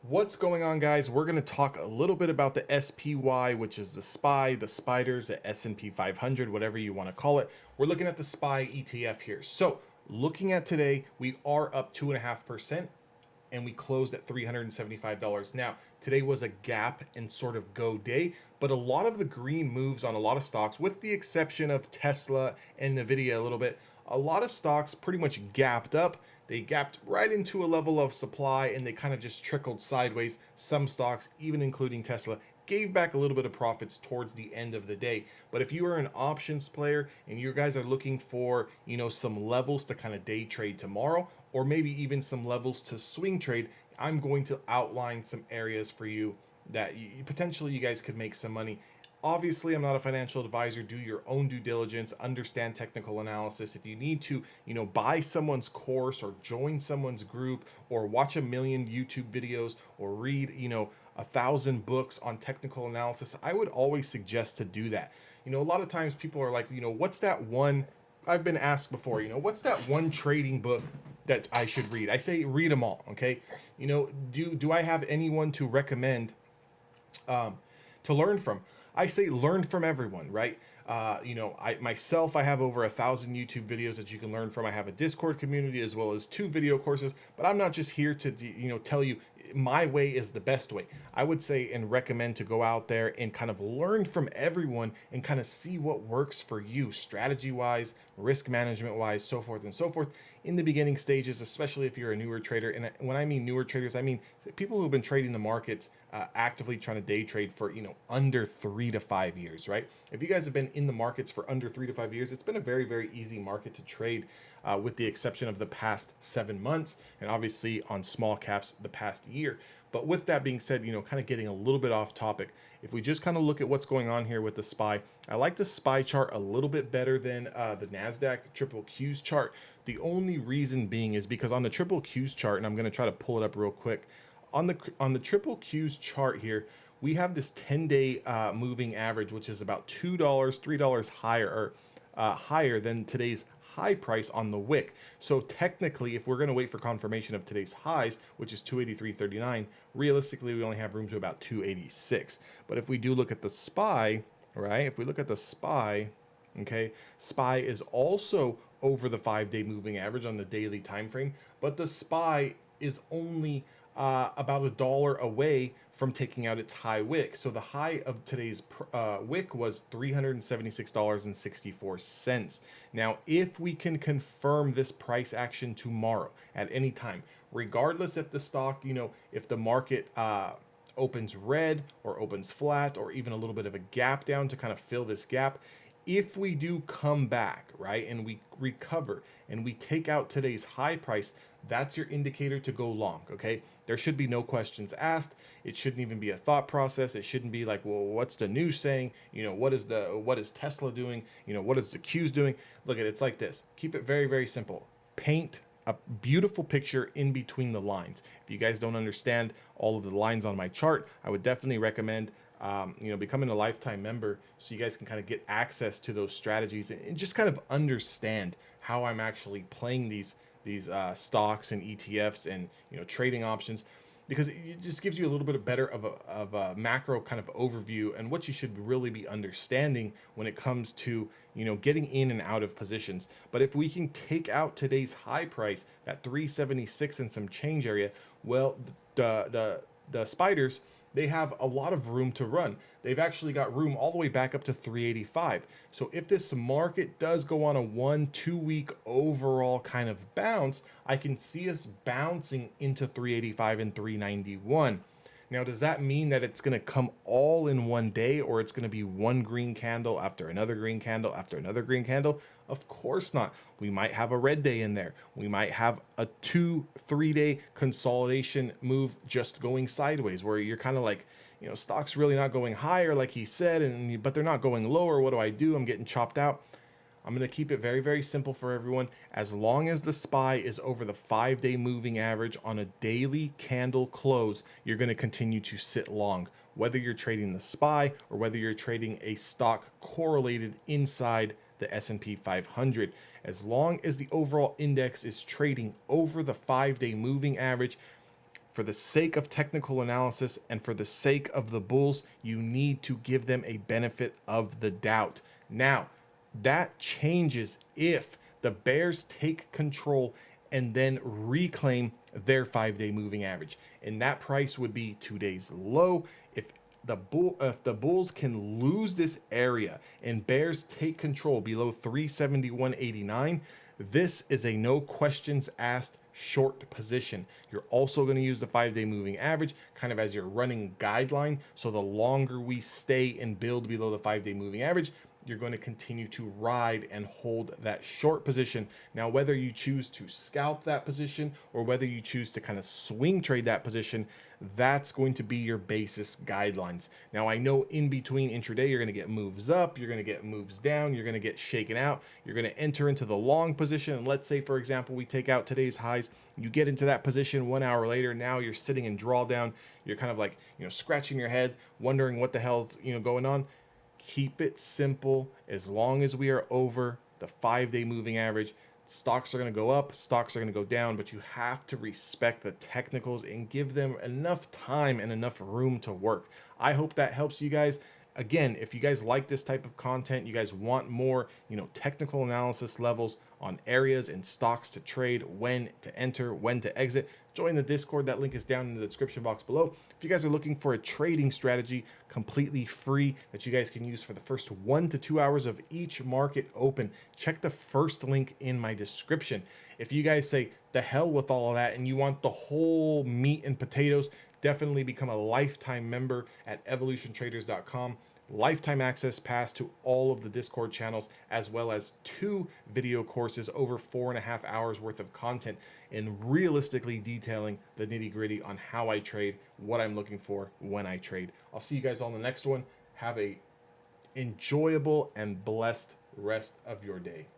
What's going on, guys? We're going to talk a little bit about the SPY, which is the SPY, the spiders, the S&P 500, whatever you want to call it. We're looking at the SPY ETF here. So looking at today, we are up 2.5%, and we closed at $375. Now, today was a gap and sort of go day, but a lot of the green moves on a lot of stocks, with the exception of Tesla and Nvidia a little bit, a lot of stocks pretty much gapped up. They gapped right into a level of supply and they kind of just trickled sideways. Some stocks, even including Tesla, gave back a little bit of profits towards the end of the day. But if you are an options player and you guys are looking for, some levels to kind of day trade tomorrow, or maybe even some levels to swing trade, I'm going to outline some areas for you that potentially you guys could make some money. Obviously, I'm not a financial advisor. Do your own due diligence, understand technical analysis. If you need to, buy someone's course or join someone's group or watch a million YouTube videos or read, 1,000 books on technical analysis, I would always suggest to do that. A lot of times people are like, what's that one? I've been asked before, what's that one trading book that I should read? I say read them all, okay? Do I have anyone to recommend to learn from? I say learn from everyone, right? I have over 1,000 YouTube videos that you can learn from. I have a Discord community as well as 2 video courses, but I'm not just here to, tell you my way is the best way. I would say and recommend to go out there and kind of learn from everyone and kind of see what works for you, strategy wise, risk management wise, so forth and so forth, in the beginning stages, especially if you're a newer trader. And when I mean newer traders, I mean people who've been trading the markets actively trying to day trade for under 3 to 5 years, right? If you guys have been in the markets for under 3 to 5 years, it's been a very, very easy market to trade, with the exception of the past 7 months, and obviously on small caps the past year. But with that being said, kind of getting a little bit off topic, if we just kind of look at what's going on here with the SPY, I like the SPY chart a little bit better than the NASDAQ triple Q's chart. The only reason being is because on the triple Q's chart, and I'm going to try to pull it up real quick, on the triple Q's chart here, we have this 10-day moving average, which is about $2, $3 higher, or higher than today's high price on the wick. So technically, if we're going to wait for confirmation of today's highs, which is 283.39, realistically we only have room to about 286. But if we do look at the SPY, right? If we look at the SPY, okay, SPY is also over the 5-day moving average on the daily time frame, but the SPY is only about $1 away from taking out its high wick. So the high of today's wick was $376.64. Now, if we can confirm this price action tomorrow at any time, regardless if the stock, if the market opens red or opens flat or even a little bit of a gap down to kind of fill this gap, if we do come back, right, and we recover and we take out today's high price, that's your indicator to go long, okay? There should be no questions asked. It shouldn't even be a thought process. It shouldn't be like, well, what's the news saying? What is Tesla doing? What is the Q's doing? Look at it, it's like this. Keep it very, very simple. Paint a beautiful picture in between the lines. If you guys don't understand all of the lines on my chart, I would definitely recommend becoming a lifetime member so you guys can kind of get access to those strategies and just kind of understand how I'm actually playing these stocks and ETFs and trading options, because it just gives you a little bit of better of a macro kind of overview and what you should really be understanding when it comes to getting in and out of positions. But if we can take out today's high price, that 376 and some change area, well, the spiders, they have a lot of room to run. They've actually got room all the way back up to 385. So if this market does go on a 1-2 week overall kind of bounce, I can see us bouncing into 385 and 391. Now, does that mean that it's going to come all in one day, or it's going to be one green candle after another green candle after another green candle? Of course not. We might have a red day in there. We might have a 2-3 day consolidation move just going sideways, where you're kind of like, stock's really not going higher like he said, but they're not going lower. What do I do? I'm getting chopped out. I'm going to keep it very, very simple for everyone. As long as the SPY is over the 5-day moving average on a daily candle close, you're going to continue to sit long, whether you're trading the SPY or whether you're trading a stock correlated inside the S&P 500. As long as the overall index is trading over the 5-day moving average, for the sake of technical analysis and for the sake of the bulls, you need to give them a benefit of the doubt. Now, that changes if the bears take control and then reclaim their 5-day moving average. And that price would be 2 days low. If the bulls can lose this area and bears take control below 371.89, this is a no questions asked short position. You're also going to use the 5-day moving average kind of as your running guideline. So the longer we stay and build below the 5-day moving average, you're going to continue to ride and hold that short position. Now, whether you choose to scalp that position or whether you choose to kind of swing trade that position, that's going to be your basis guidelines. Now, I know in between intraday, you're going to get moves up, you're going to get moves down, you're going to get shaken out, you're going to enter into the long position. And let's say, for example, we take out today's highs, you get into that position 1 hour later, now you're sitting in drawdown, you're kind of like, scratching your head, wondering what the hell's, going on. Keep it simple. As long as we are over the 5-day moving average, stocks are going to go up, stocks are going to go down, but you have to respect the technicals and give them enough time and enough room to work. I hope that helps you guys. Again, if you guys like this type of content, you guys want more, technical analysis levels on areas and stocks to trade, when to enter, when to exit, join the Discord. That link is down in the description box below. If you guys are looking for a trading strategy completely free that you guys can use for the first 1 to 2 hours of each market open, check the first link in my description. If you guys say the hell with all of that and you want the whole meat and potatoes, definitely become a lifetime member at evolutiontraders.com. Lifetime access pass to all of the Discord channels, as well as 2 video courses, over 4.5 hours worth of content, and realistically detailing the nitty gritty on how I trade, what I'm looking for when I trade. I'll see you guys on the next one. Have a enjoyable and blessed rest of your day.